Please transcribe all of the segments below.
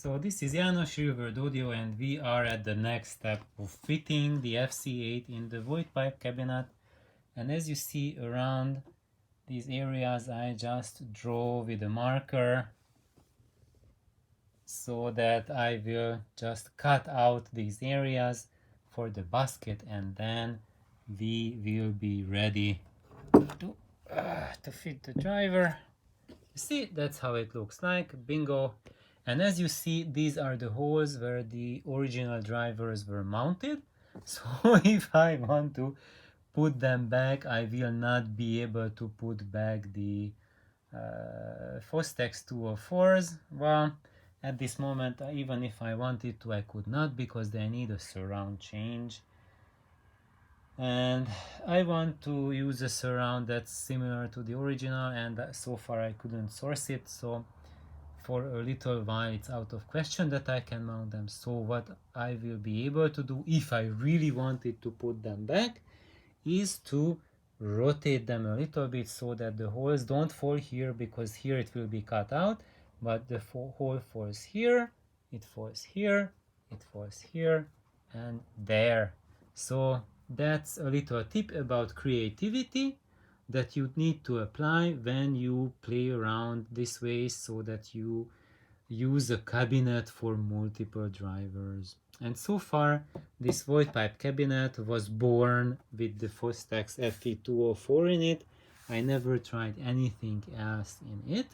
So this is János Silvered Audio, and we are at the next step of fitting the Fc8 in the void pipe cabinet. And as you see around these areas, I just draw with a marker so that I will just cut out these areas for the basket, and then we will be ready to fit the driver. See, that's how it looks like. Bingo. And as you see, these are the holes where the original drivers were mounted. So if I want to put them back, I will not be able to put back the Fc8 204s. Well, at this moment, even if I wanted to, I could not, because they need a surround change. And I want to use a surround that's similar to the original, and so far I couldn't source it, so for a little while it's out of question that I can mount them. So what I will be able to do, if I really wanted to put them back, is to rotate them a little bit so that the holes don't fall here, because here it will be cut out, but the hole falls here, it falls here, it falls here, and there. So that's a little tip about creativity that you need to apply when you play around this way, so that you use a cabinet for multiple drivers. And so far, this void pipe cabinet was born with the Fc8 Fe204 in it. I never tried anything else in it,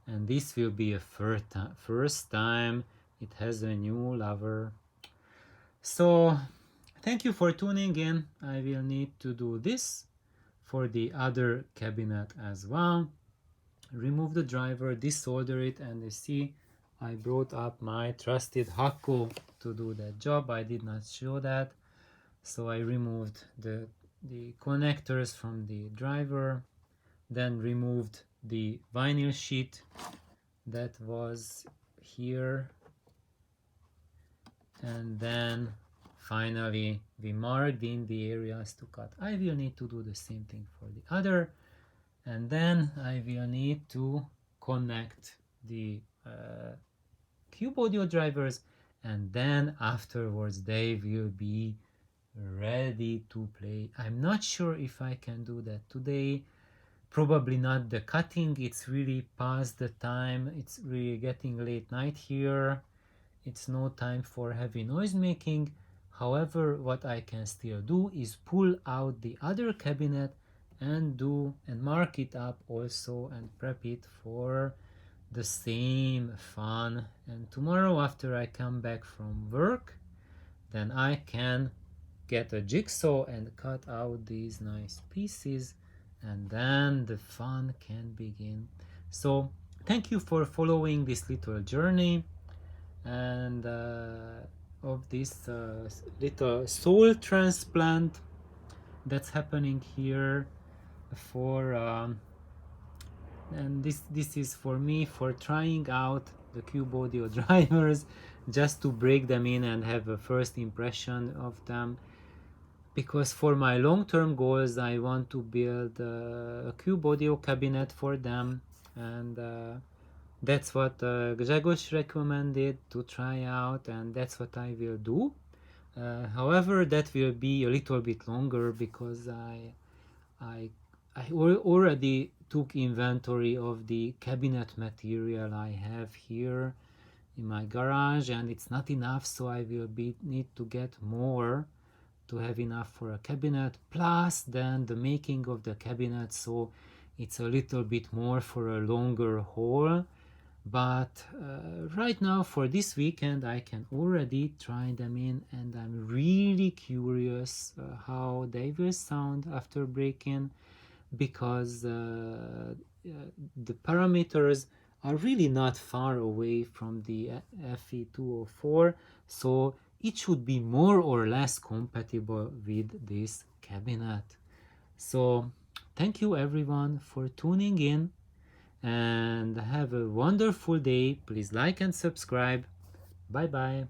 and this will be a first time it has a new lover. So thank you for tuning in. I will need to do this for the other cabinet as well. Remove the driver, desolder it, and you see I brought up my trusted Hakko to do that job. I did not show that, so I removed the connectors from the driver, then removed the vinyl sheet that was here, and then finally we marked in the areas to cut. I will need to do the same thing for the other, and then I will need to connect the cube audio drivers, and then afterwards they will be ready to play. I'm not sure if I can do that today. Probably not the cutting, it's really past the time, it's really getting late night here, it's no time for heavy noise making. However, what I can still do is pull out the other cabinet and mark it up also and prep it for the same fun. And tomorrow, after I come back from work, then I can get a jigsaw and cut out these nice pieces, and then the fun can begin. So thank you for following this little journey and of this little soul transplant that's happening here for and this is for me for trying out the cube audio drivers, just to break them in and have a first impression of them, because for my long-term goals I want to build a cube audio cabinet for them, and that's what Grzegorz recommended to try out, and that's what I will do. However, that will be a little bit longer, because I already took inventory of the cabinet material I have here in my garage, and it's not enough, so I will need to get more to have enough for a cabinet, plus then the making of the cabinet, so it's a little bit more for a longer haul. But right now, for this weekend, I can already try them in, and I'm really curious how they will sound after break-in, because the parameters are really not far away from the Fe204, so it should be more or less compatible with this cabinet. So thank you everyone for tuning in, and have a wonderful day. Please like and subscribe. Bye bye.